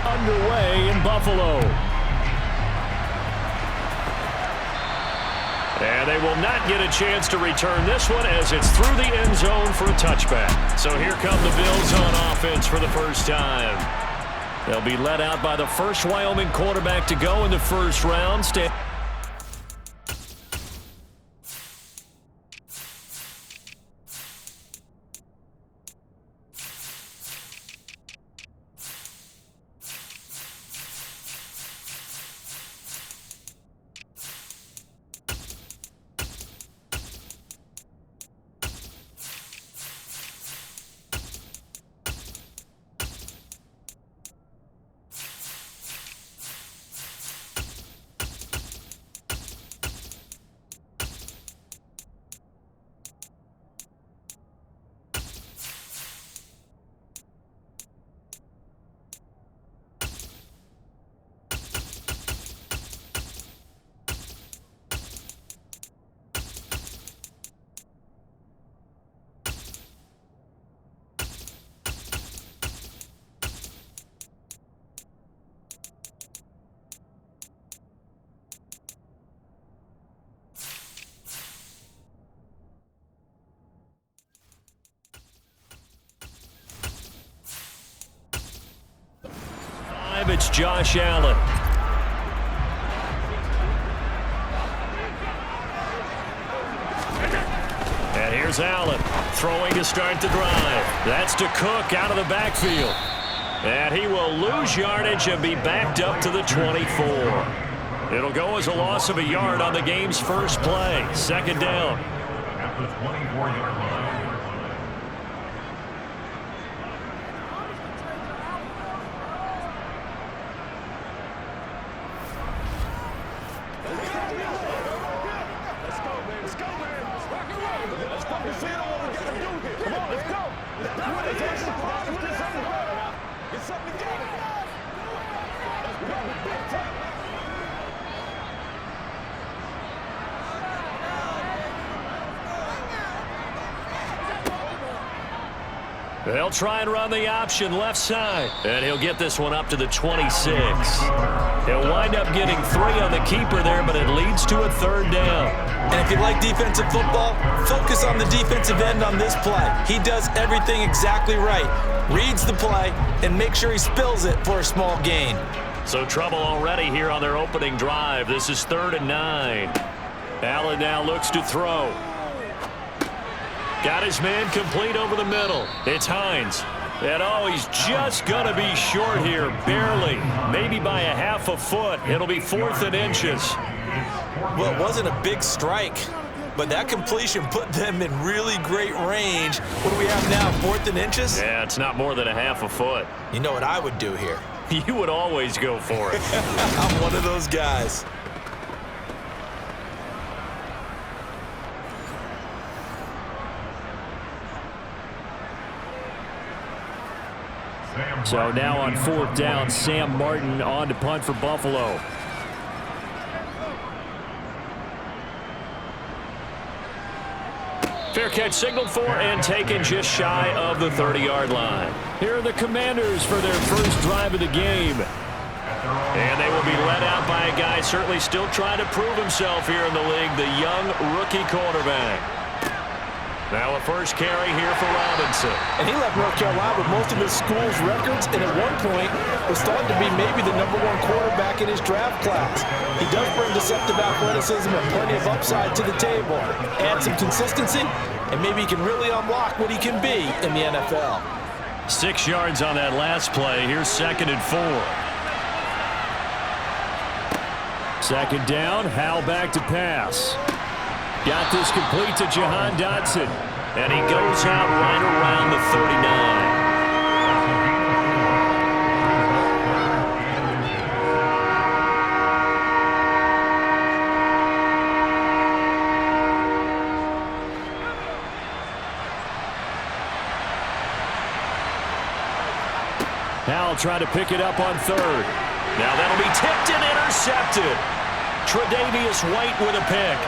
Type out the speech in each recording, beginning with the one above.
underway in Buffalo. And they will not get a chance to return this one as it's through the end zone for a touchback. So here come the Bills on offense for the first time. They'll be led out by the first Wyoming quarterback to go in the first round. 5, it's Josh Allen. And here's Allen throwing to start the drive. That's to Cook out of the backfield. And he will lose yardage and be backed up to the 24. It'll go as a loss of a yard on the game's first play. Second down. At the 24-yard line. They'll try and run the option left side. And he'll get this one up to the 26. He'll wind up getting 3 on the keeper there, but it leads to a third down. And if you like defensive football, focus on the defensive end on this play. He does everything exactly right. Reads the play and makes sure he spills it for a small gain. So trouble already here on their opening drive. This is 3rd and 9. Allen now looks to throw. Got his man complete over the middle. It's Hines. And oh, he's just going to be short here, barely. Maybe by a half a foot. It'll be 4th and inches. Well, it wasn't a big strike, but that completion put them in really great range. What do we have now, 4th and inches? Yeah, it's not more than a half a foot. You know what I would do here? You would always go for it. I'm one of those guys. So now on 4th down, Sam Martin on to punt for Buffalo. Fair catch signaled for and taken just shy of the 30-yard line. Here are the Commanders for their first drive of the game. And they will be led out by a guy certainly still trying to prove himself here in the league, the young rookie quarterback. Now a first carry here for Robinson. And he left North Carolina with most of his school's records, and at one point was thought to be maybe the #1 quarterback in his draft class. He does bring deceptive athleticism and plenty of upside to the table. Add some consistency, and maybe he can really unlock what he can be in the NFL. 6 yards on that last play. Here's 2nd and 4. 2nd down, Howell back to pass. Got this complete to Jahan Dotson. And he goes out right around the 39. Howell trying to pick it up on 3rd. Now that'll be tipped and intercepted. Tre'Davious White with a pick.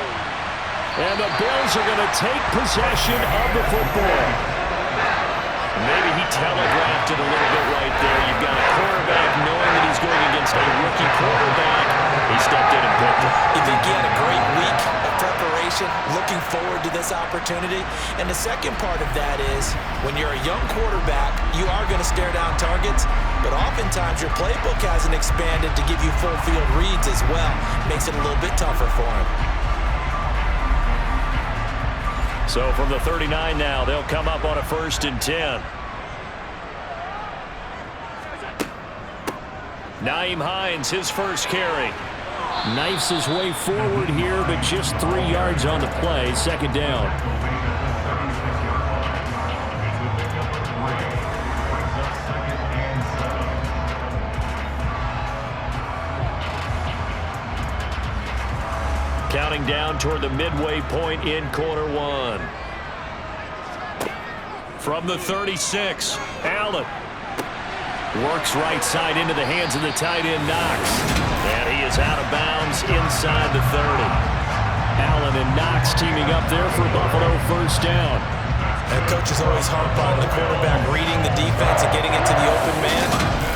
And the Bills are going to take possession of the football. Maybe he telegraphed it a little bit right there. You've got a quarterback knowing against a rookie quarterback. He stepped in and picked it. You think he had a great week of preparation, looking forward to this opportunity? And the second part of that is, when you're a young quarterback, you are going to stare down targets, but oftentimes your playbook hasn't expanded to give you full field reads as well. Makes it a little bit tougher for him. So from the 39 now, they'll come up on a 1st and 10. Nyheim Hines, his first carry. Knifes his way forward here, but just 3 yards on the play. 2nd down. Counting down toward the midway point in quarter 1. From the 36, Allen. Works right side into the hands of the tight end, Knox. And he is out of bounds inside the 30. Allen and Knox teaming up there for Buffalo 1st down. And coaches always harp on the quarterback reading the defense and getting into the open man.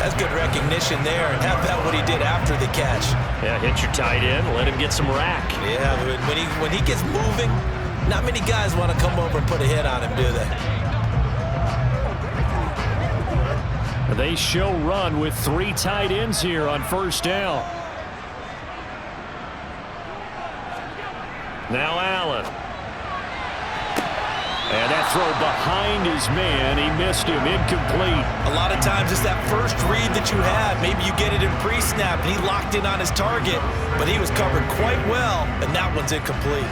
That's good recognition there. And how about what he did after the catch? Yeah, hit your tight end, let him get some rack. Yeah, when he gets moving, not many guys want to come over and put a hit on him, do they? They show run with 3 tight ends here on 1st down. Now Allen. And that throw behind his man. He missed him. Incomplete. A lot of times it's that first read that you have. Maybe you get it in pre-snap and he locked in on his target, but he was covered quite well, and that one's incomplete.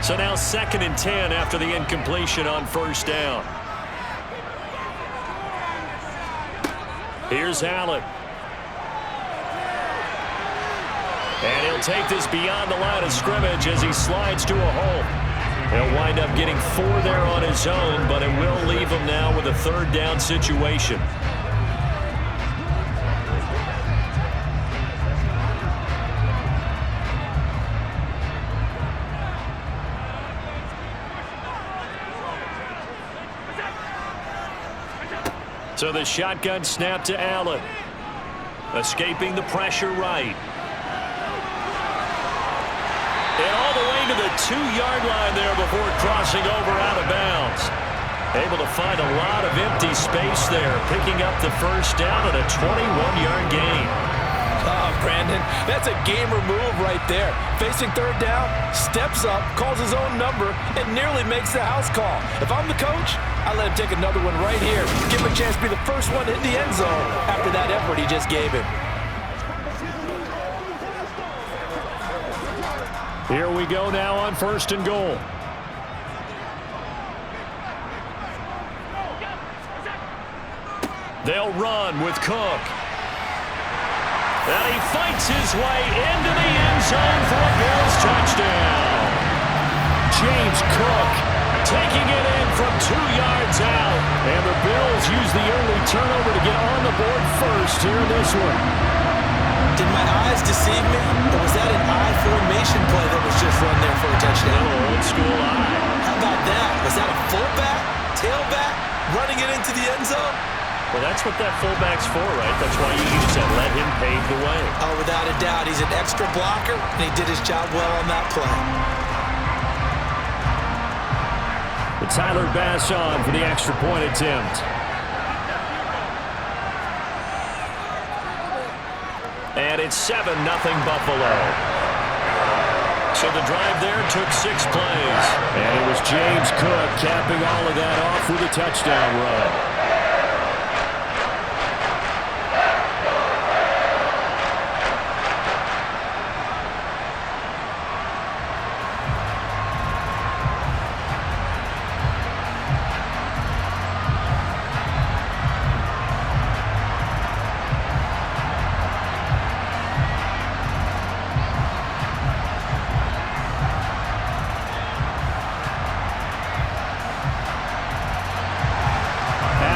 So now 2nd and 10 after the incompletion on 1st down. Here's Allen. And he'll take this beyond the line of scrimmage as he slides to a hole. He'll wind up getting 4 there on his own, but it will leave him now with a 3rd down situation. So the shotgun snap to Allen. Escaping the pressure right. And all the way to the 2-yard line there before crossing over out of bounds. Able to find a lot of empty space there, picking up the 1st down at a 21-yard gain. Oh, Brandon, that's a gamer move right there. Facing 3rd down, steps up, calls his own number, and nearly makes the house call. If I'm the coach, I let him take another one right here. Give him a chance to be the first one in the end zone after that effort he just gave him. Here we go now on 1st and goal. They'll run with Cook. And he fights his way into the end zone for a Bills touchdown. James Cook taking it in from 2 yards out. And the Bills use the early turnover to get on the board first here in this one. Did my eyes deceive me? Or was that an I formation play that was just run there for a touchdown? A little old school eye. How about that? Was that a fullback, tailback, running it into the end zone? Well, that's what that fullback's for, right? That's why you use that. Let him pave the way. Oh, without a doubt. He's an extra blocker, and he did his job well on that play. But Tyler Bass on for the extra point attempt. And it's 7-0 Buffalo. So the drive there took 6 plays. And it was James Cook capping all of that off with a touchdown run.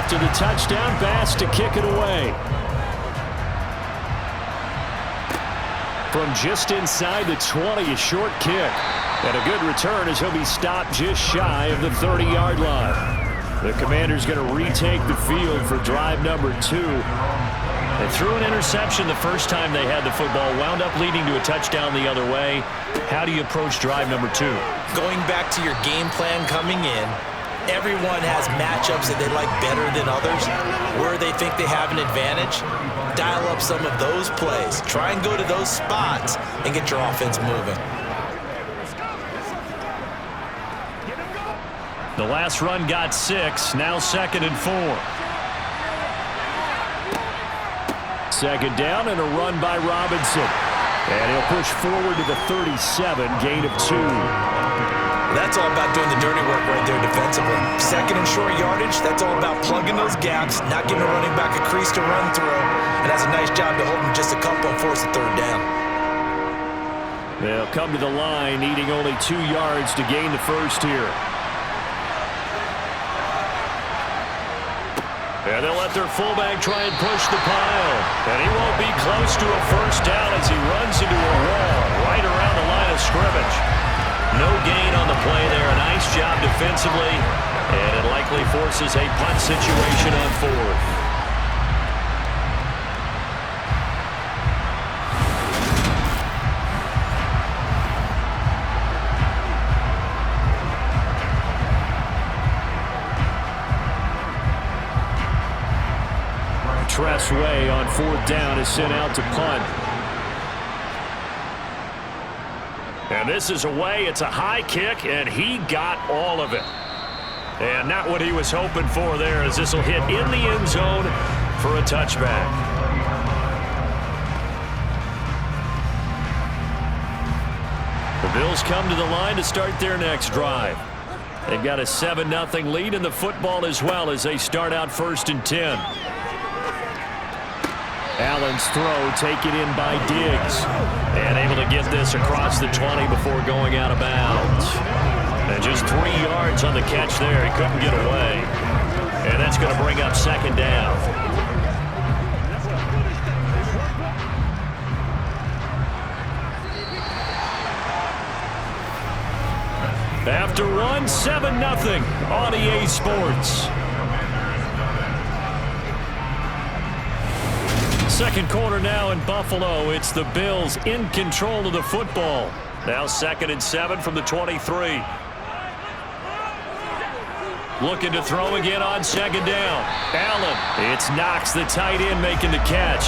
After the touchdown, Bass to kick it away. From just inside the 20, a short kick. And a good return as he'll be stopped just shy of the 30-yard line. The Commanders going to retake the field for drive number 2. They threw an interception the first time they had the football, wound up leading to a touchdown the other way. How do you approach drive number 2? Going back to your game plan coming in, everyone has matchups that they like better than others, where they think they have an advantage. Dial up some of those plays. Try and go to those spots and get your offense moving. The last run got 6, now 2nd and 4. Second down and a run by Robinson. And he'll push forward to the 37, gain of 2. That's all about doing the dirty work right there defensively. Second and short yardage, that's all about plugging those gaps, not giving a running back a crease to run through. And that's a nice job to hold him just a couple and force a third down. They'll come to the line, needing only 2 yards to gain the first here. And they'll let their fullback try and push the pile. And he won't be close to a first down as he runs into a wall right around the line of scrimmage. No gain on the play there. A nice job defensively. And it likely forces a punt situation on 4th. Way on 4th down is sent out to punt. And this is away. It's a high kick, and he got all of it. And not what he was hoping for there, as this will hit in the end zone for a touchback. The Bills come to the line to start their next drive. They've got a 7-0 lead in the football as well as they start out 1st and 10. Allen's throw taken in by Diggs. And able to get this across the 20 before going out of bounds. And just 3 yards on the catch there. He couldn't get away. And that's going to bring up 2nd down. After one, 7-0 on EA Sports. Second quarter now in Buffalo. It's the Bills in control of the football. Now 2nd and 7 from the 23. Looking to throw again on 2nd down. Allen. It's Knox, the tight end, making the catch.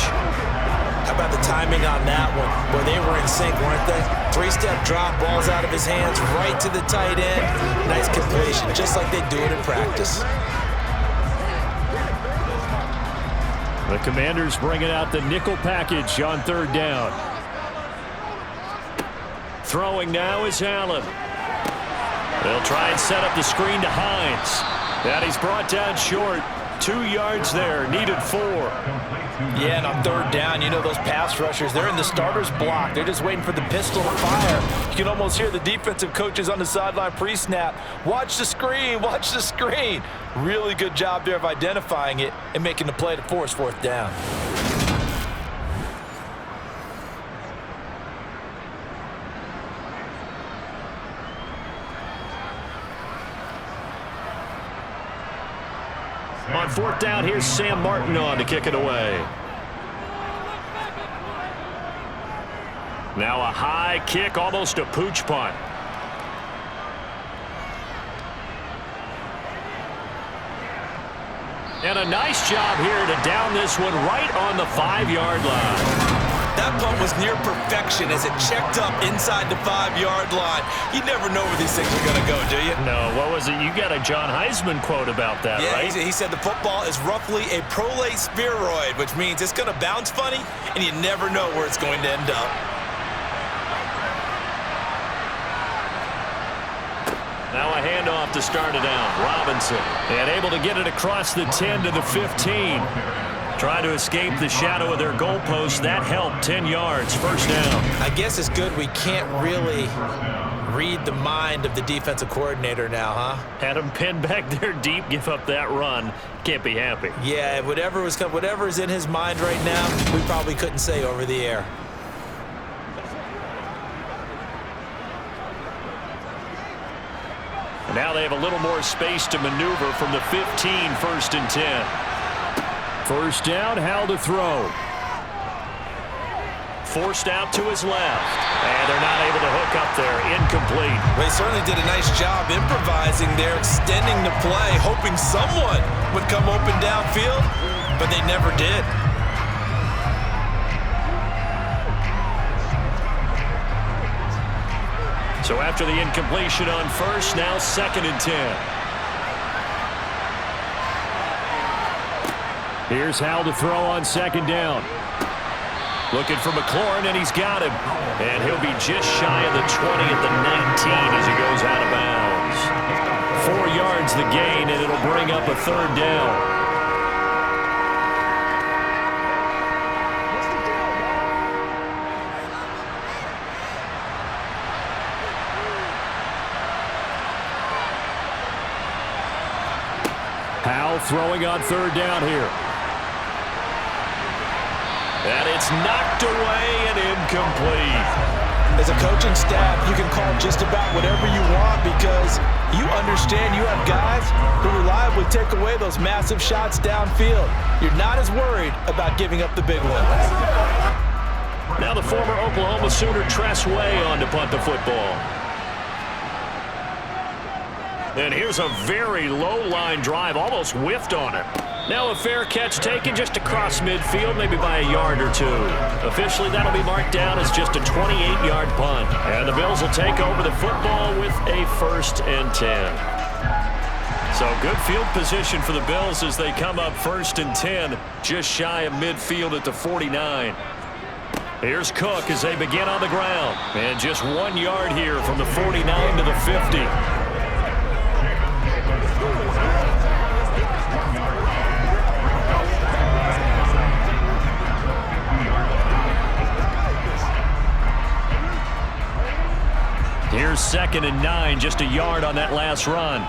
How about the timing on that one? Boy, they were in sync, weren't they? 3-step drop, balls out of his hands, right to the tight end. Nice completion, just like they do it in practice. The Commanders bringing out the nickel package on 3rd down. Throwing now is Allen. They'll try and set up the screen to Hines. And he's brought down short. 2 yards there, needed 4. Yeah, and on 3rd down, you know those pass rushers, they're in the starter's block. They're just waiting for the pistol to fire. You can almost hear the defensive coaches on the sideline pre-snap. Watch the screen, watch the screen. Really good job there of identifying it and making the play to force 4th down. On 4th down, here's Sam Martin on to kick it away. Now a high kick, almost a pooch punt. And a nice job here to down this one right on the 5-yard line. That punt was near perfection as it checked up inside the 5-yard line. You never know where these things are going to go, do you? No, what was it? You got a John Heisman quote about that, right? Yeah, he said the football is roughly a prolate spheroid, which means it's going to bounce funny, and you never know where it's going to end up. Now a handoff to start it out. Robinson, and able to get it across the 10 to the 15. Trying to escape the shadow of their goalpost. That helped. 10 yards. First down. I guess it's good we can't really read the mind of the defensive coordinator now, huh? Had him pinned back there deep, give up that run. Can't be happy. Yeah, whatever is in his mind right now, we probably couldn't say over the air. Now they have a little more space to maneuver from the 15, 1st and 10. First down, Howell to throw. Forced out to his left. And they're not able to hook up there. Incomplete. They certainly did a nice job improvising there, extending the play, hoping someone would come open downfield, but they never did. So after the incompletion on first, now 2nd and 10. Here's Howell to throw on 2nd down. Looking for McLaurin, and he's got him. And he'll be just shy of the 20 at the 19 as he goes out of bounds. 4 yards the gain, and it'll bring up a 3rd down. Howell throwing on 3rd down here. And it's knocked away and incomplete. As a coaching staff, you can call just about whatever you want because you understand you have guys who reliably take away those massive shots downfield. You're not as worried about giving up the big ones. Now the former Oklahoma Sooner Tress Way on to punt the football. And here's a very low-line drive, almost whiffed on it. Now a fair catch taken just across midfield, maybe by a yard or 2. Officially, that'll be marked down as just a 28-yard punt. And the Bills will take over the football with a 1st and 10. So good field position for the Bills as they come up 1st and 10, just shy of midfield at the 49. Here's Cook as they begin on the ground. And just 1 yard here from the 49 to the 50. Here's 2nd and 9, just a yard on that last run.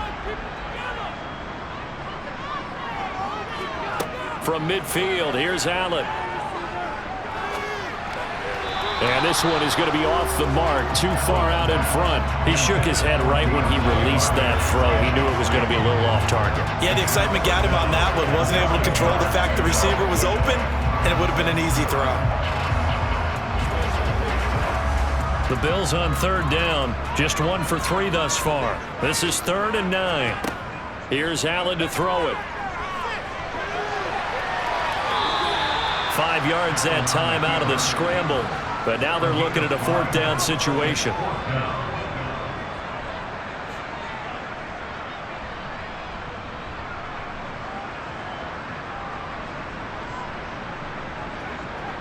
From midfield, here's Allen. And this one is going to be off the mark, too far out in front. He shook his head right when he released that throw. He knew it was going to be a little off target. Yeah, the excitement got him on that one. Wasn't able to control the fact the receiver was open, and it would have been an easy throw. The Bills on 3rd down, just 1 for 3 thus far. This is 3rd and 9. Here's Allen to throw it. 5 yards that time out of the scramble, but now they're looking at a 4th down situation.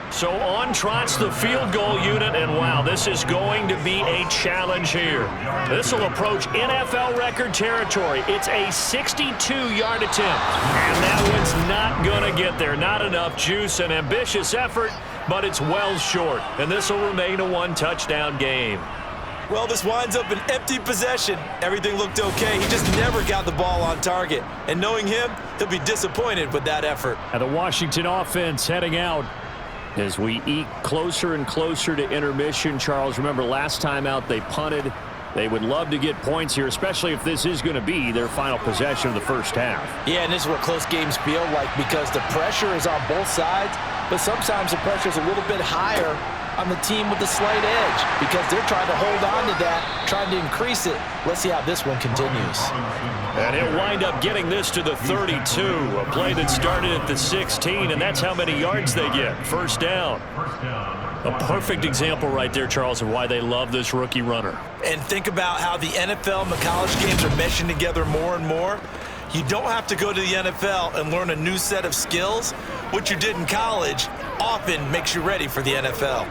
So on trots the field goal unit, and wow, this is going to be a challenge here. This will approach NFL record territory. It's a 62-yard attempt, and that one's not going to get there. Not enough juice, an ambitious effort, but it's well short, and this will remain a 1-touchdown game. Well, this winds up an empty possession. Everything looked okay. He just never got the ball on target. And knowing him, he'll be disappointed with that effort. And the Washington offense heading out as we eke closer and closer to intermission. Charles, remember last time out they punted. They would love to get points here, especially if this is going to be their final possession of the first half. Yeah, and this is what close games feel like because the pressure is on both sides, but sometimes the pressure is a little bit higher on the team with the slight edge because they're trying to hold on to that, trying to increase it. Let's see how this one continues. And he'll wind up getting this to the 32, a play that started at the 16, and that's how many yards they get. 1st down. A perfect example right there, Charles, of why they love this rookie runner. And think about how the NFL and the college games are meshing together more and more. You don't have to go to the NFL and learn a new set of skills. What you did in college often makes you ready for the NFL.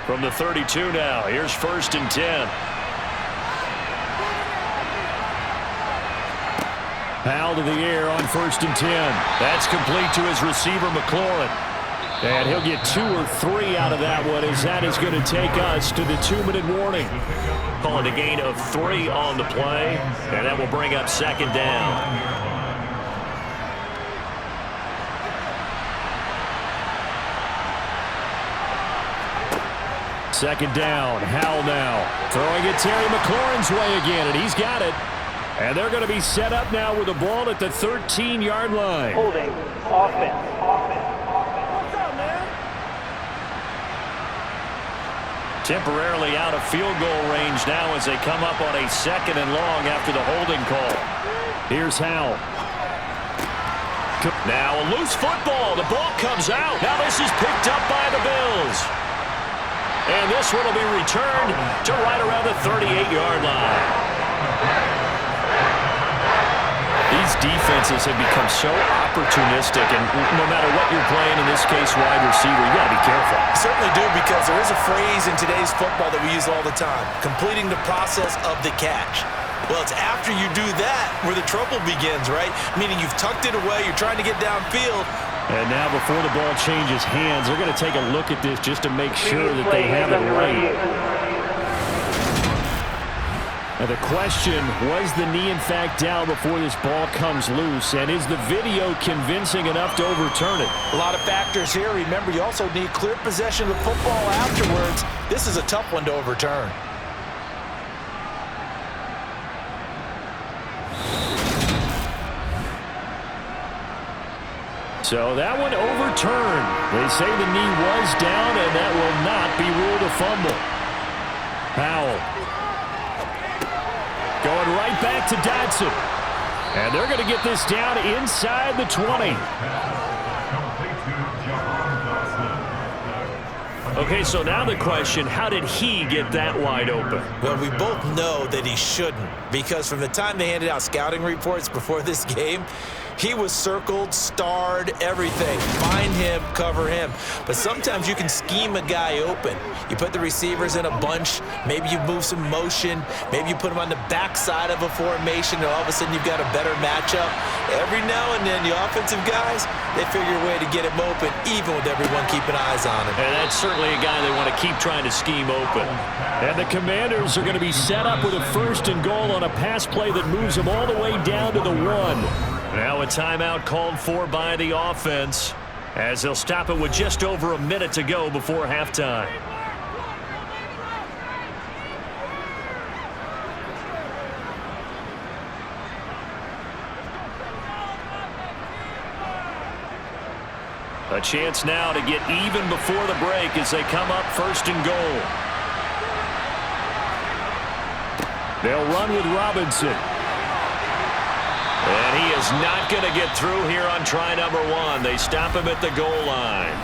From the 32 now, here's 1st and 10. Howell to the air on 1st and 10. That's complete to his receiver, McLaurin. And he'll get 2 or 3 out of that one as that is going to take us to the 2-minute warning. Calling a gain of 3 on the play, and that will bring up 2nd down. Second down, Howell now. Throwing it Terry McLaurin's way again, and he's got it. And they're going to be set up now with the ball at the 13-yard line. Holding, offense. Temporarily out of field goal range now as they come up on a 2nd and long after the holding call. Here's Howell. Now a loose football. The ball comes out. Now this is picked up by the Bills. And this one will be returned to right around the 38-yard line. These defenses have become so opportunistic, and no matter what you're playing, in this case wide receiver, you got to be careful. Certainly do, because there is a phrase in today's football that we use all the time: completing the process of the catch. Well, it's after you do that where the trouble begins, right? Meaning you've tucked it away, you're trying to get downfield. And now before the ball changes hands, they're going to take a look at this just to make sure that they have it right. Now the question, was the knee in fact down before this ball comes loose? And is the video convincing enough to overturn it? A lot of factors here. Remember, you also need clear possession of the football afterwards. This is a tough one to overturn. So that one overturned. They say the knee was down, and that will not be ruled a fumble. Howell. Going right back to Dodson. And they're going to get this down inside the 20. Okay, so now the question, how did he get that wide open? Well, we both know that he shouldn't, because from the time they handed out scouting reports before this game, he was circled, starred, everything. Find him, cover him. But sometimes you can scheme a guy open. You put the receivers in a bunch. Maybe you move some motion. Maybe you put them on the backside of a formation, and all of a sudden you've got a better matchup. Every now and then, the offensive guys, they figure a way to get him open, even with everyone keeping eyes on him. And that's certainly a guy they want to keep trying to scheme open. And the Commanders are going to be set up with a 1st and goal on a pass play that moves them all the way down to the 1. Now a timeout called for by the offense, as they'll stop it with just over a minute to go before halftime. A chance now to get even before the break as they come up 1st and goal. They'll run with Robinson. And he is not going to get through here on try number 1. They stop him at the goal line.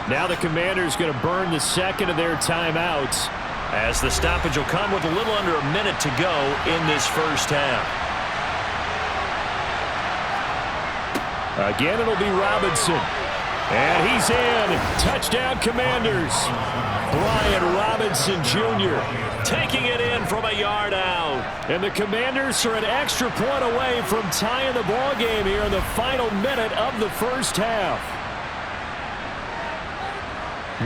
Now the Commanders going to burn the 2nd of their timeouts, as the stoppage will come with a little under a minute to go in this 1st half. Again, it'll be Robinson. And he's in. Touchdown, Commanders. Brian Robinson Jr. taking it in from a yard out. And the Commanders are an extra point away from tying the ball game here in the final minute of the 1st half.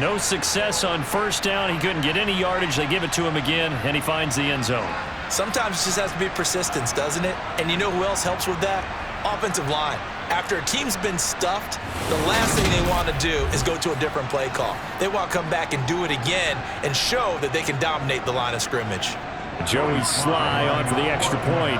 No success on 1st down. He couldn't get any yardage. They give it to him again, and he finds the end zone. Sometimes it just has to be persistence, doesn't it? And you know who else helps with that? Offensive line. After a team's been stuffed, the last thing they want to do is go to a different play call. They want to come back and do it again and show that they can dominate the line of scrimmage. Joey Sly on for the extra point.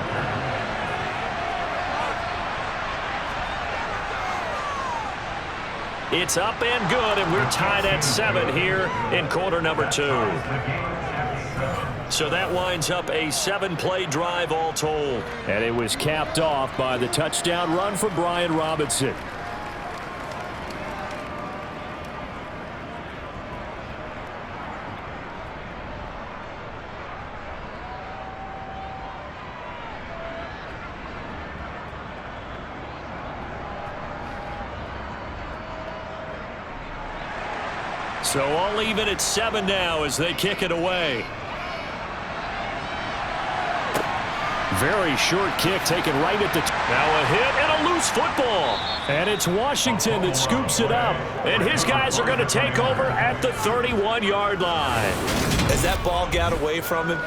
It's up and good, and we're tied at 7 here in quarter number 2. So that winds up a 7-play drive all told. And it was capped off by the touchdown run from Brian Robinson. So all even at 7 now as they kick it away. Very short kick taken right at the... Now a hit and a loose football. And it's Washington that scoops it up. And his guys are going to take over at the 31-yard line. As that ball got away from him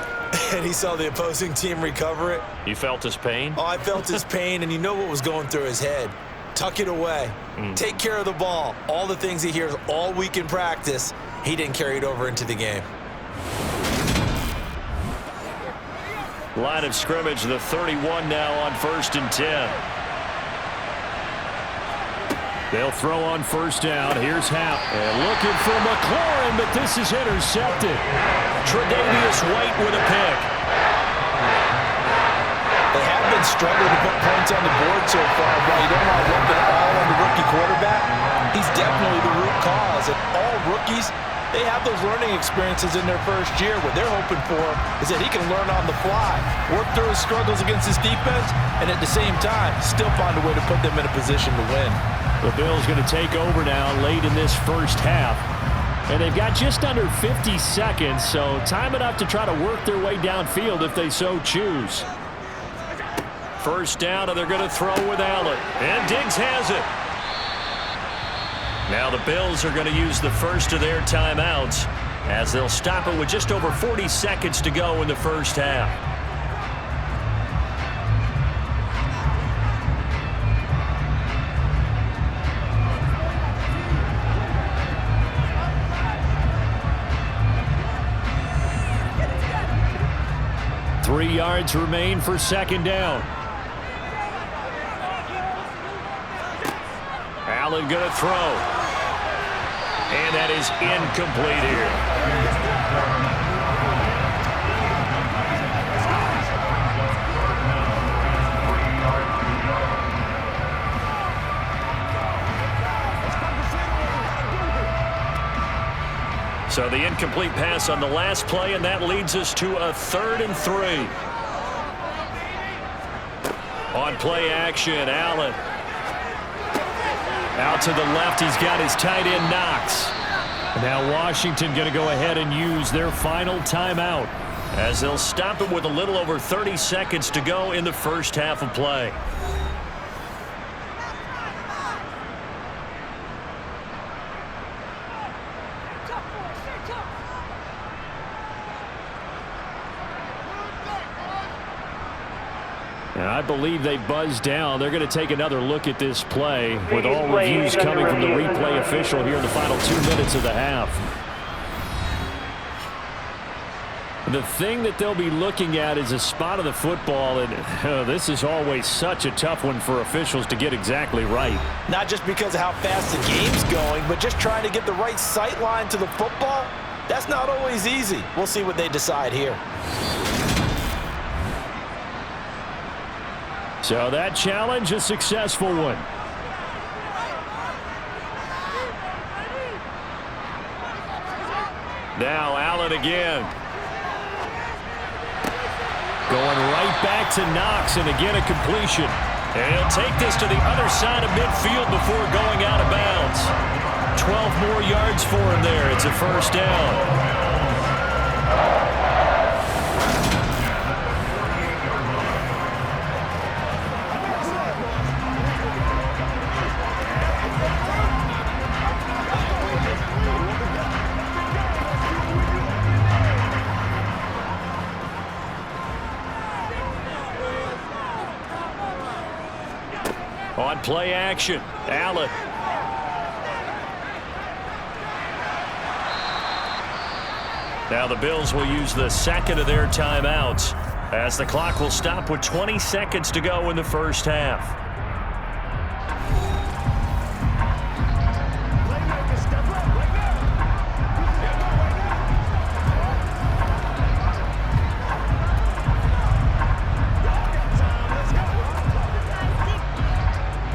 and he saw the opposing team recover it. You felt his pain? Oh, I felt his pain, and you know what was going through his head. Tuck it away. Take care of the ball. All the things he hears all week in practice. he didn't carry it over into the game. Line of scrimmage, the 31 now on 1st and 10. They'll throw on 1st down. Here's Hap. And looking for McLaurin, but this is intercepted. Tre'Davious White with a pick. They have been struggling to put points on the board so far, but you don't want to lump it all on the rookie quarterback. He's definitely the root cause. And all rookies, they have those learning experiences in their first year. What they're hoping for is that he can learn on the fly, work through his struggles against his defense, and at the same time, still find a way to put them in a position to win. The Bills going to take over now late in this first half. And they've got just under 50 seconds, so time enough to try to work their way downfield if they so choose. 1st down, and they're going to throw with Allen. And Diggs has it. Now the Bills are going to use the first of their timeouts as they'll stop it with just over 40 seconds to go in the first half. Three yards remain for 2nd down. Allen going to throw. And that is incomplete here. So the incomplete pass on the last play, and that leads us to a 3rd and 3. On play action, Allen. Out to the left, he's got his tight end Knox. And now Washington going to go ahead and use their final timeout as they'll stop it with a little over 30 seconds to go in the first half of play. And I believe they buzzed down. They're going to take another look at this play with all reviews coming from the replay official here in the final 2 minutes of the half. The thing that they'll be looking at is a spot of the football, and this is always such a tough one for officials to get exactly right. Not just because of how fast the game's going, but just trying to get the right sight line to the football. That's not always easy. We'll see what they decide here. So that challenge, a successful one. Now Allen again. Going right back to Knox, and again a completion. And he'll take this to the other side of midfield before going out of bounds. 12 more yards for him there. It's a 1st down. On play action, Allen. Now the Bills will use the 2nd of their timeouts as the clock will stop with 20 seconds to go in the first half.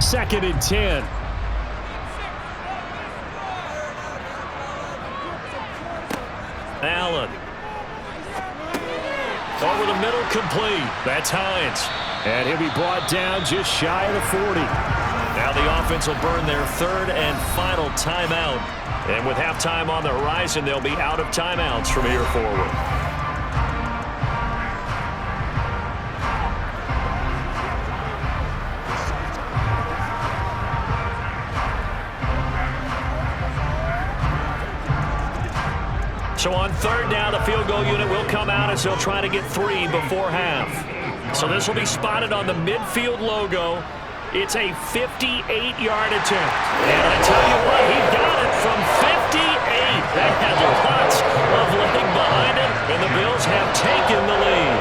Second and 10. Allen. Over the middle, complete. That's Hines. And he'll be brought down just shy of the 40. Now the offense will burn their 3rd and final timeout. And with halftime on the horizon, they'll be out of timeouts from here forward. So on 3rd down, the field goal unit will come out as they'll try to get 3 before half. So this will be spotted on the midfield logo. It's a 58-yard attempt. And I tell you what, he got it from 58. That had lots of leg behind it, and the Bills have taken the lead.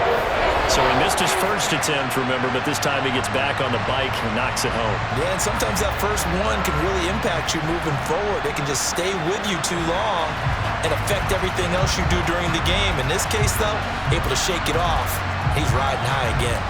So he missed his first attempt, remember, but this time he gets back on the bike and knocks it home. Yeah, and sometimes that first one can really impact you moving forward. It can just stay with you too long and affect everything else you do during the game. In this case, though, able to shake it off. He's riding high again.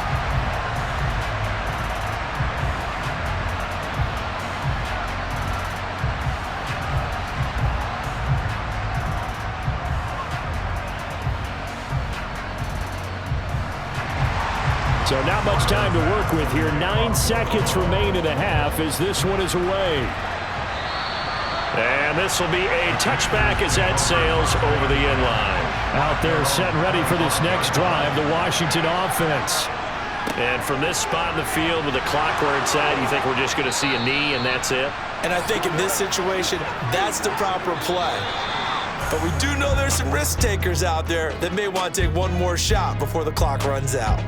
So not much time to work with here. 9 seconds remain in the half as this one is away. And this will be a touchback as that sails over the end line. Out there set and ready for this next drive, the Washington offense. And from this spot in the field with the clock where it's at, you think we're just going to see a knee and that's it? And I think in this situation, that's the proper play. But we do know there's some risk takers out there that may want to take one more shot before the clock runs out.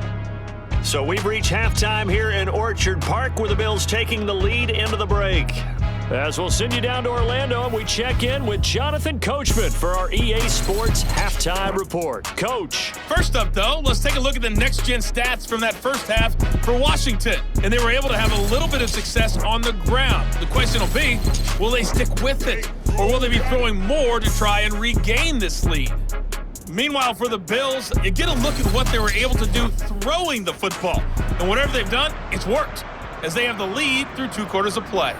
So we've reached halftime here in Orchard Park with the Bills taking the lead into the break. As we'll send you down to Orlando, and we check in with Jonathan Coachman for our EA Sports Halftime Report. Coach. First up, though, let's take a look at the next-gen stats from that first half for Washington. And they were able to have a little bit of success on the ground. The question will be, will they stick with it? Or will they be throwing more to try and regain this lead? Meanwhile, for the Bills, you get a look at what they were able to do throwing the football. And whatever they've done, it's worked, as they have the lead through 2 quarters of play.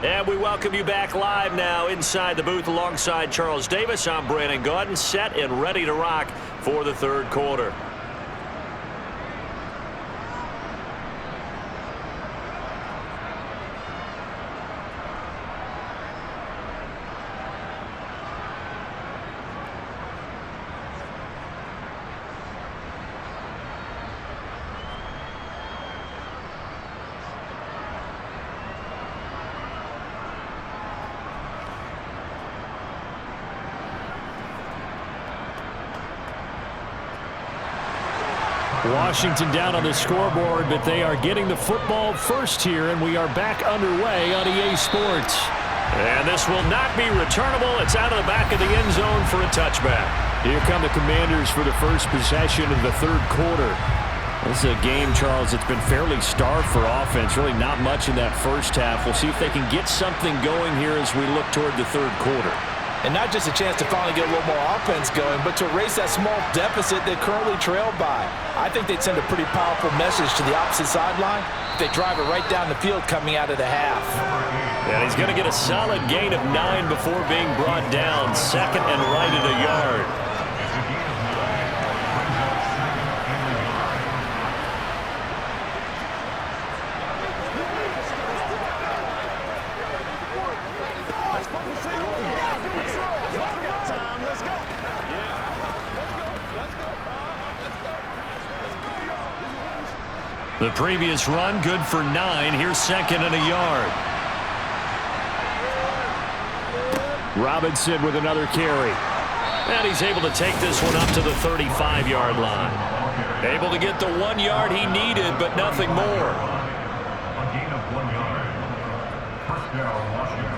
And we welcome you back live now inside the booth alongside Charles Davis. I'm Brandon Gaudin, set and ready to rock for the third quarter. Washington down on the scoreboard, but they are getting the football first here, and we are back underway on EA Sports. And this will not be returnable. It's out of the back of the end zone for a touchback. Here come the Commanders for the first possession of the third quarter. This is a game, Charles, that's been fairly starved for offense. Really not much in that first half. We'll see if they can get something going here as we look toward the third quarter. And not just a chance to finally get a little more offense going, but to erase that small deficit they currently trailed by. I think they'd send a pretty powerful message to the opposite sideline if they drive it right down the field coming out of the half. And he's going to get a solid gain of 9 before being brought down. Second and right at a yard. The previous run, good for 9. Here's second and a yard. Robinson with another carry. And he's able to take this one up to the 35-yard line. Able to get the 1 yard he needed, but nothing more. A gain of 1 yard. First down, Washington.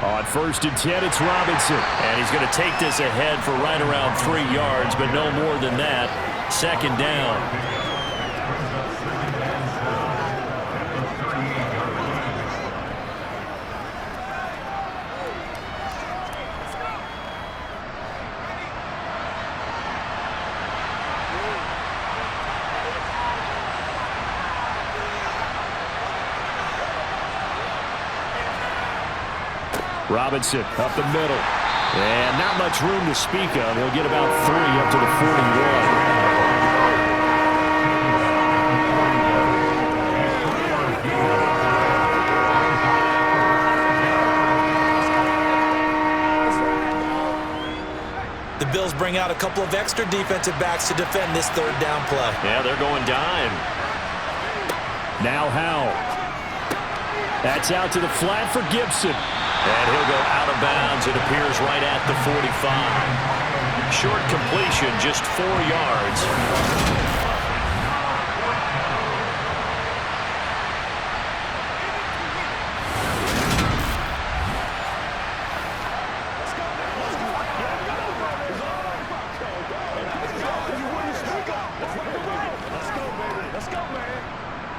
On first and 10, it's Robinson. And he's going to take this ahead for right around 3 yards, but no more than that. Second down. Robinson up the middle. And not much room to speak of. He'll get about 3 up to the 41. The Bills bring out a couple of extra defensive backs to defend this third down play. Yeah, they're going dime. Now Howe. That's out to the flat for Gibson. And he'll go out of bounds. It appears right at the 45. Short completion, just 4 yards.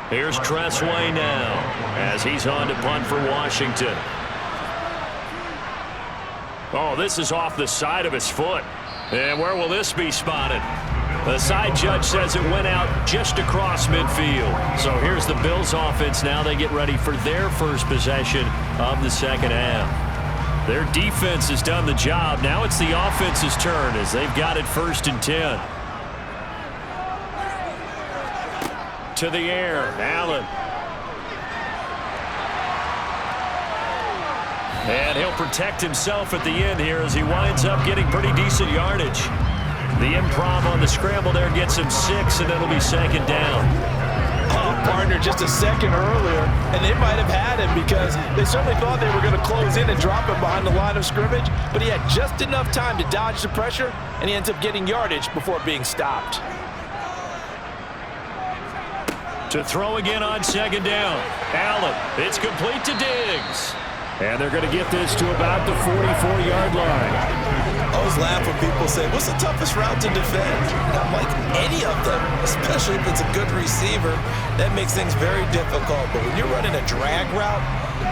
Here's Tressway now as he's on to punt for Washington. Oh, this is off the side of his foot. And where will this be spotted? The side judge says it went out just across midfield. So here's the Bills offense now. They get ready for their first possession of the second half. Their defense has done the job. Now it's the offense's turn as they've got it 1st and 10. To the air, Allen. And he'll protect himself at the end here as he winds up getting pretty decent yardage. The improv on the scramble there gets him 6, and it'll be 2nd down. Oh, partner, just a second earlier, and they might have had him because they certainly thought they were going to close in and drop him behind the line of scrimmage, but he had just enough time to dodge the pressure, and he ends up getting yardage before being stopped. To throw again on 2nd down. Allen, it's complete to Diggs. And they're going to get this to about the 44-yard line. I always laugh when people say, what's the toughest route to defend? And I'm like, any of them, especially if it's a good receiver. That makes things very difficult. But when you're running a drag route,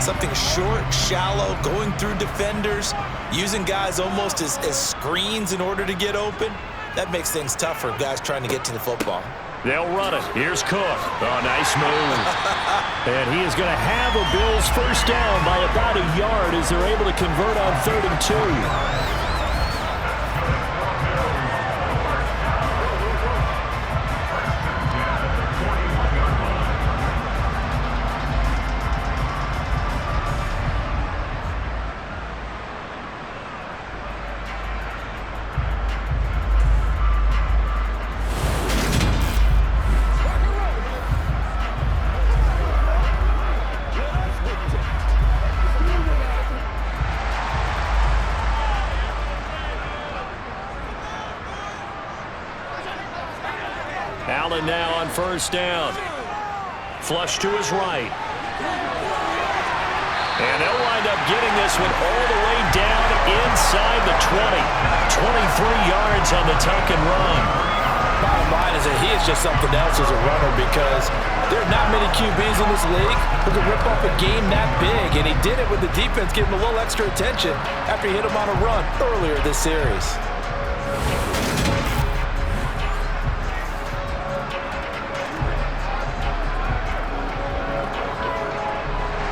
something short, shallow, going through defenders, using guys almost as screens in order to get open, that makes things tough for guys trying to get to the football. They'll run it. Here's Cook. Oh, nice move. And he is going to have a Bills first down by about a yard as they're able to convert on 3rd and 2. Allen now on 1st down. Flush to his right. And they'll wind up getting this one all the way down inside the 20. 23 yards on the tuck and run. Bottom line is that he is just something else as a runner because there are not many QBs in this league who can rip up a game that big. And he did it with the defense giving him a little extra attention after he hit him on a run earlier this series.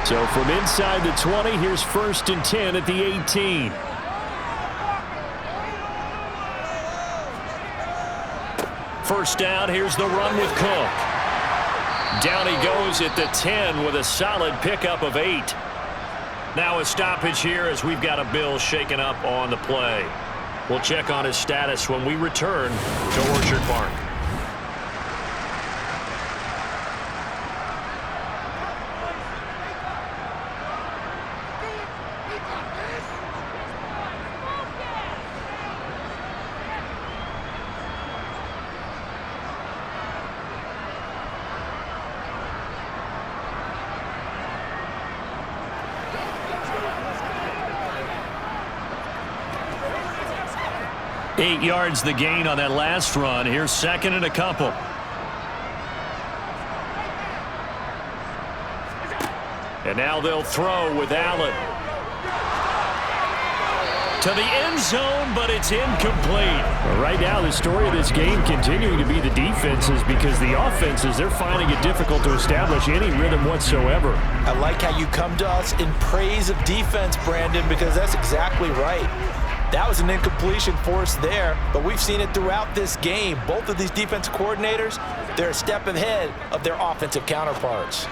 So from inside the 20, here's 1st and 10 at the 18. First down, here's the run with Cook. Down he goes at the 10 with a solid pickup of 8. Now a stoppage here as we've got a Bill shaken up on the play. We'll check on his status when we return to Orchard Park. Eight yards the gain on that last run. Here's 2nd and a couple. And now they'll throw with Allen. To the end zone, but it's incomplete. Well, right now, the story of this game continuing to be the defenses because the offenses, they're finding it difficult to establish any rhythm whatsoever. I like how you come to us in praise of defense, Brandon, because that's exactly right. That was an incompletion force there, but we've seen it throughout this game. Both of these defense coordinators, they're a step ahead of their offensive counterparts.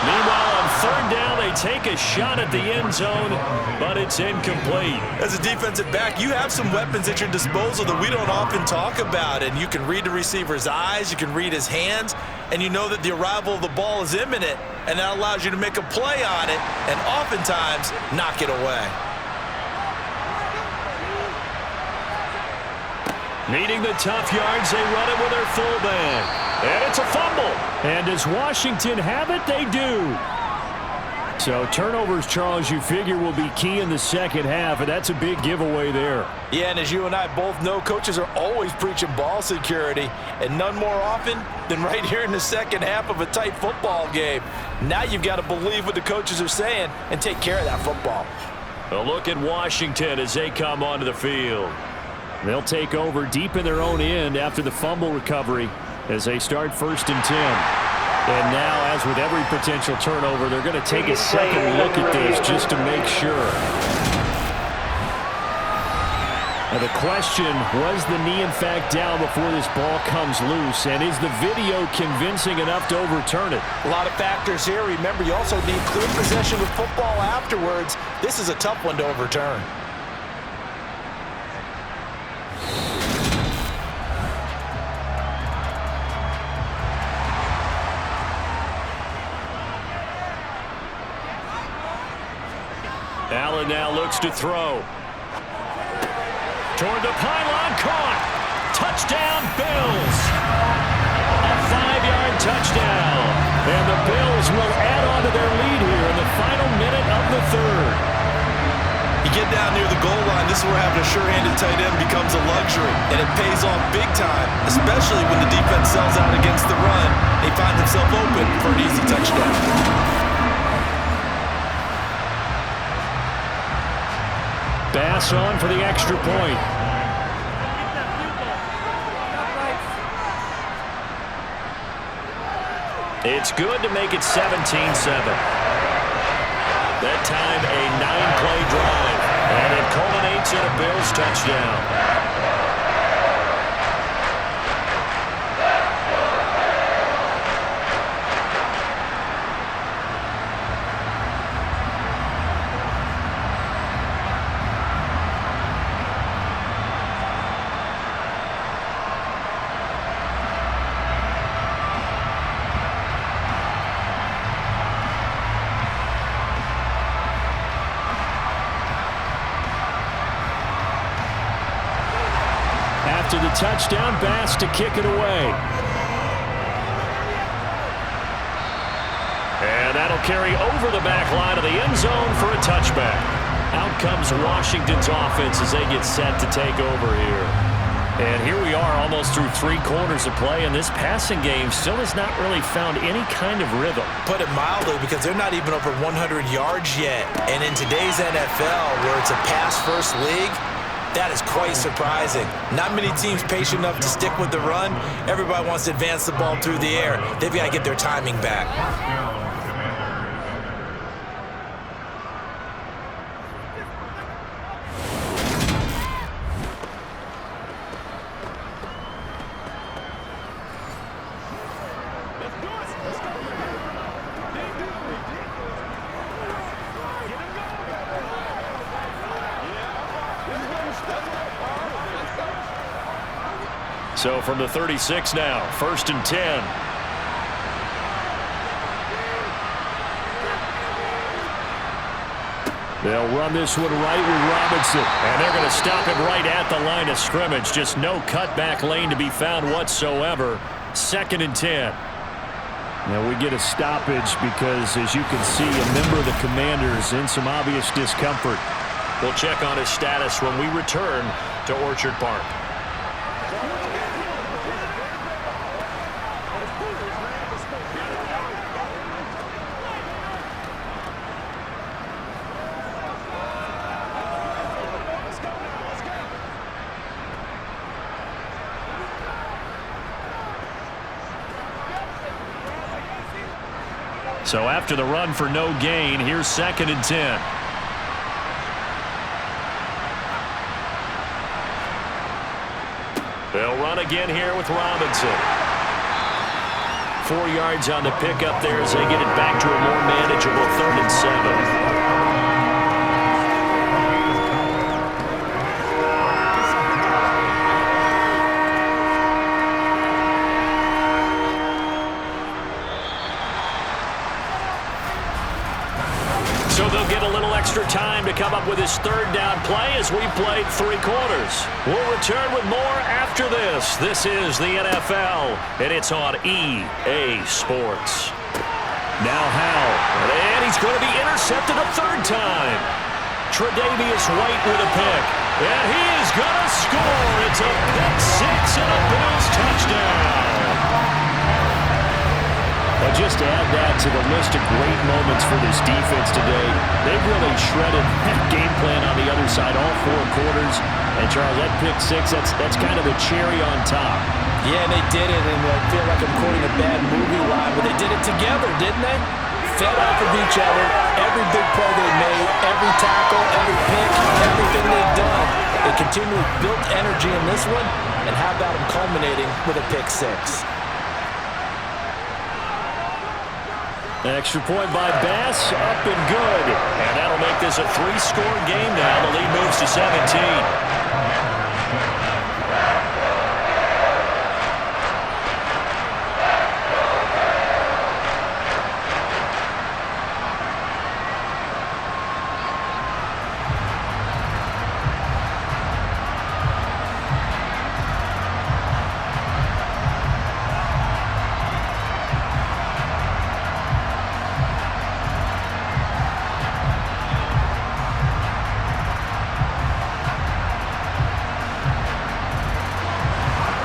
Meanwhile, on third down, they take a shot at the end zone, but it's incomplete. As a defensive back, you have some weapons at your disposal that we don't often talk about, and you can read the receiver's eyes, you can read his hands, and you know that the arrival of the ball is imminent, and that allows you to make a play on it and oftentimes knock it away. Needing the tough yards, they run it with their fullback. And it's a fumble. And does Washington have it? They do. So turnovers, Charles, you figure will be key in the second half, and that's a big giveaway there. Yeah, and as you and I both know, coaches are always preaching ball security, and none more often than right here in the second half of a tight football game. Now you've got to believe what the coaches are saying and take care of that football. A look at Washington as they come onto the field. They'll take over deep in their own end after the fumble recovery as they start 1st and 10. And now, as with every potential turnover, they're going to take a second look at this just to make sure. Now the question, was the knee in fact down before this ball comes loose? And is the video convincing enough to overturn it? A lot of factors here. Remember, you also need clear possession of football afterwards. This is a tough one to overturn. Allen now looks to throw. Toward the pylon, caught. Touchdown, Bills. A 5-yard touchdown. And the Bills will add on to their lead here in the final minute of the third. You get down near the goal line, this is where having a sure-handed tight end becomes a luxury, and it pays off big time, especially when the defense sells out against the run. They find themselves open for an easy touchdown. Bass on for the extra point. It's good to make it 17-7. That time a 9-play drive, and it culminates in a Bills touchdown. After the touchdown, Bass to kick it away. And that'll carry over the back line of the end zone for a touchback. Out comes Washington's offense as they get set to take over here. And here we are almost through 3 quarters of play, and this passing game still has not really found any kind of rhythm. Put it mildly, because they're not even over 100 yards yet. And in today's NFL, where it's a pass-first league, that is quite surprising. Not many teams patient enough to stick with the run. Everybody wants to advance the ball through the air. They've got to get their timing back. So from the 36 now, 1st and 10. They'll run this one right with Robinson. And they're going to stop it right at the line of scrimmage. Just no cutback lane to be found whatsoever. 2nd and 10. Now we get a stoppage because, as you can see, a member of the Commanders in some obvious discomfort. We'll check on his status when we return to Orchard Park. So after the run for no gain, here's 2nd and 10. They'll run again here with Robinson. 4 yards on the pickup there as they get it back to a more manageable 3rd and 7. So they'll get a little extra time to come up with his 3rd down play as we played 3 quarters. We'll return with more after this. This is the NFL, and it's on EA Sports. Now Howell, and he's going to be intercepted a 3rd time. Tre'Davious White with a pick, and he is going to score. It's a pick 6 and a Bills touchdown. Well, just to add that to the list of great moments for this defense today, they've really shredded that game plan on the other side all 4 quarters. And, Charles, that pick 6, that's kind of the cherry on top. Yeah, they did it, and I feel like I'm quoting a bad movie line, but they did it together, didn't they? Fed off of each other, every big play they made, every tackle, every pick, everything they've done. They continually built energy in this one, and how about them culminating with a pick 6? Extra point by Bass, up and good. And that'll make this a 3-score game now. The lead moves to 17.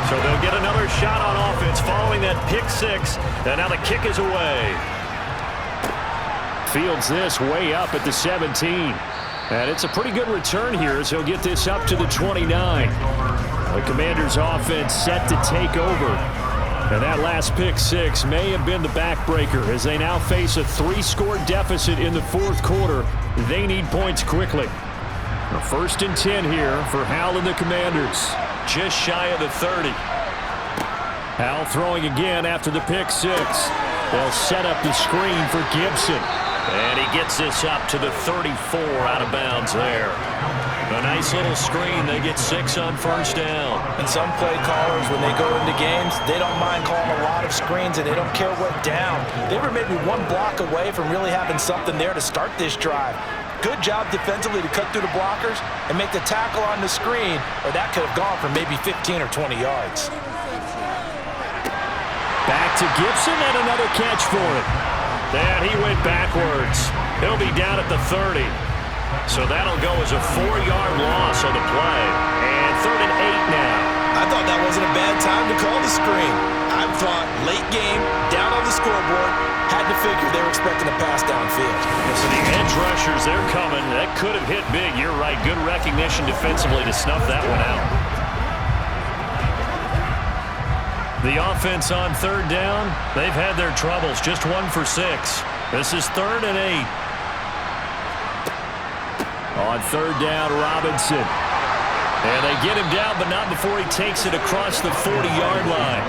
So they'll get another shot on offense following that pick 6. And now the kick is away. Fields this way up at the 17. And it's a pretty good return here as he'll get this up to the 29. The Commanders' offense set to take over. And that last pick 6 may have been the backbreaker as they now face a 3-score deficit in the 4th quarter. They need points quickly. 1st and 10 here for Howell and the Commanders. Just shy of the 30. Howell throwing again after the pick 6. They'll set up the screen for Gibson. And he gets this up to the 34 out of bounds there. A nice little screen. They get 6 on 1st down. And some play callers, when they go into games, they don't mind calling a lot of screens, and they don't care what down. They were maybe 1 block away from really having something there to start this drive. Good job defensively to cut through the blockers and make the tackle on the screen, or that could have gone for maybe 15 or 20 yards. Back to Gibson and another catch for him. And he went backwards. He'll be down at the 30. So that'll go as a 4-yard loss on the play. And 3rd and 8 now. I thought that wasn't a bad time to call the screen. I thought late game, down on the scoreboard, had to figure they were expecting a pass downfield. So the edge rushers, they're coming. That could have hit big. You're right. Good recognition defensively to snuff that one out. The offense on 3rd down, they've had their troubles. Just 1 for 6. This is 3rd and 8. On 3rd down, Robinson. And they get him down, but not before he takes it across the 40-yard line.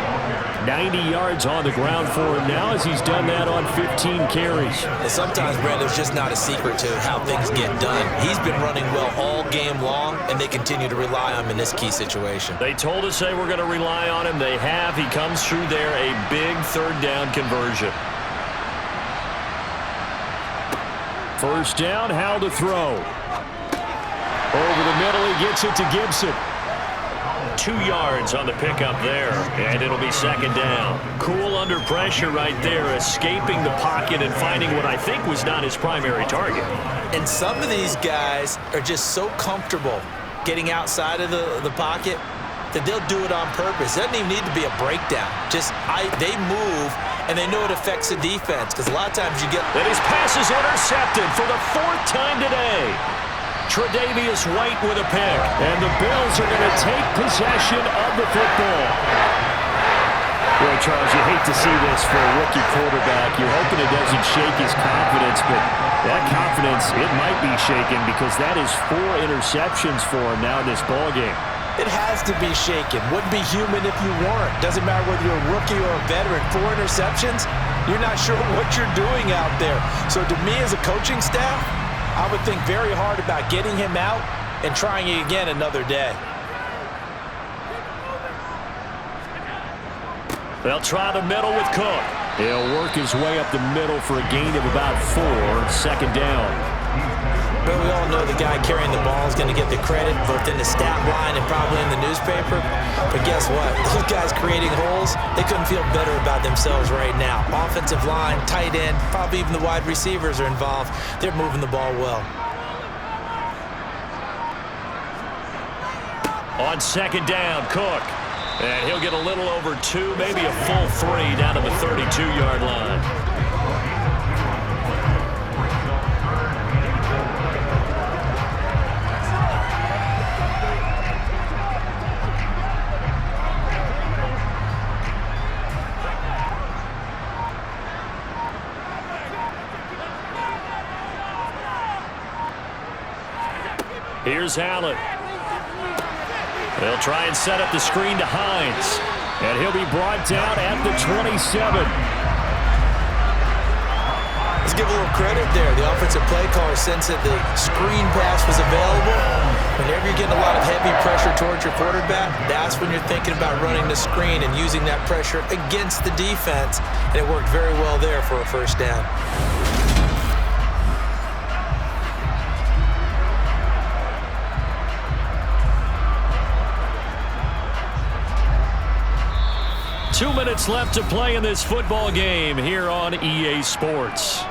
90 yards on the ground for him now as he's done that on 15 carries. And sometimes, Brand, there's just not a secret to how things get done. He's been running well all game long, and they continue to rely on him in this key situation. They told us they were going to rely on him. They have. He comes through there, a big 3rd down conversion. 1st down, Howell to throw. Over the middle, he gets it to Gibson. 2 yards on the pickup there, and it'll be 2nd down. Cool under pressure right there, escaping the pocket and finding what I think was not his primary target. And some of these guys are just so comfortable getting outside of the pocket that they'll do it on purpose. It doesn't even need to be a breakdown. They move, and they know it affects the defense, because a lot of times you get... And his pass is intercepted for the 4th time today. Tre'Davious White with a pick. And the Bills are going to take possession of the football. Well, Charles, you hate to see this for a rookie quarterback. You're hoping it doesn't shake his confidence, but that confidence, it might be shaken because that is 4 interceptions for him now in this ballgame. It has to be shaken. Wouldn't be human if you weren't. Doesn't matter whether you're a rookie or a veteran. 4 interceptions, you're not sure what you're doing out there. So to me as a coaching staff, I would think very hard about getting him out and trying it again another day. They'll try the middle with Cook. He'll work his way up the middle for a gain of about 4, 2nd down. But we all know the guy carrying the ball is going to get the credit both in the stat line and probably in the newspaper. But guess what? Those guys creating holes, they couldn't feel better about themselves right now. Offensive line, tight end, probably even the wide receivers are involved. They're moving the ball well. On 2nd down, Cook. And he'll get a little over 2, maybe a full 3 down to the 32-yard line. Here's Allen. They'll try and set up the screen to Hines. And he'll be brought down at the 27. Let's give a little credit there. The offensive play caller sensed that the screen pass was available. Whenever you're getting a lot of heavy pressure towards your quarterback, that's when you're thinking about running the screen and using that pressure against the defense. And it worked very well there for a 1st down. Two minutes left to play in this football game here on EA Sports.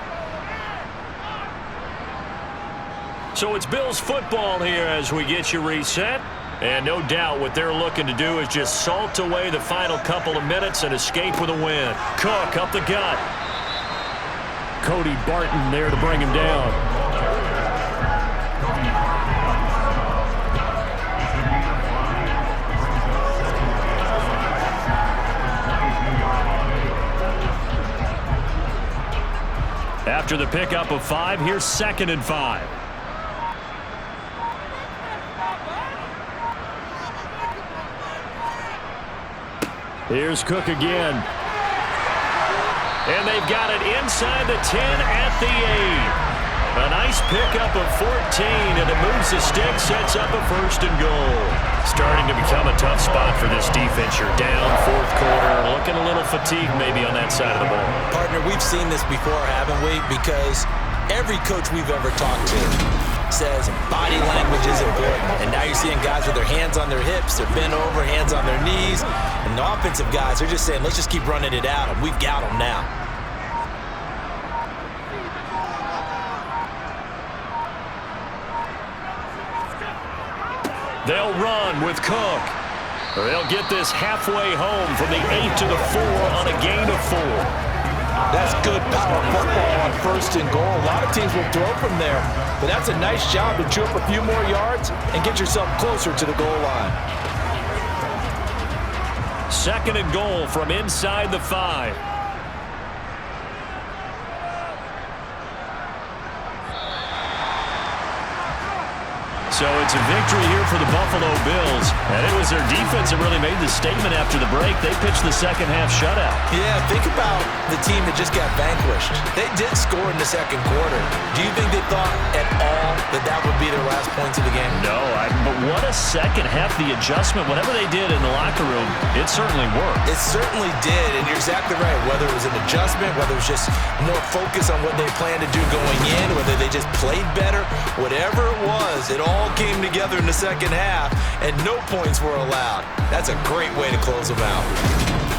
So it's Bills football here as we get you reset. And no doubt what they're looking to do is just salt away the final couple of minutes and escape with a win. Cook up the gut. Cody Barton there to bring him down. After the pickup of 5, here's 2nd and 5. Here's Cook again. And they've got it inside the 10 at the 8. A nice pickup of 14, and it moves the stick, sets up a 1st and goal. Starting to become a tough spot for this defense. You're down 4th quarter, looking a little fatigued maybe on that side of the ball. Partner, we've seen this before, haven't we? Because every coach we've ever talked to says body language is important. And now you're seeing guys with their hands on their hips, they're bent over, hands on their knees. And the offensive guys are just saying, let's just keep running it out, and we've got them now. They'll run with Cook. They'll get this halfway home from the 8 to the 4 on a gain of 4. That's good power football on 1st and goal. A lot of teams will throw from there, but that's a nice job to chew up a few more yards and get yourself closer to the goal line. 2nd and goal from inside the 5. So it's a victory here for the Buffalo Bills. And it was their defense that really made the statement after the break. They pitched the second-half shutout. Yeah, think about the team that just got vanquished. They did score in the 2nd quarter. Do you think they thought at all that that would be their last points of the game? No, but what a second half. The adjustment, whatever they did in the locker room, it certainly worked. It certainly did, and you're exactly right. Whether it was an adjustment, whether it was just more focus on what they planned to do going in, whether they just played better, whatever it was, it all came together in the 2nd half, and no points were allowed. That's a great way to close them out.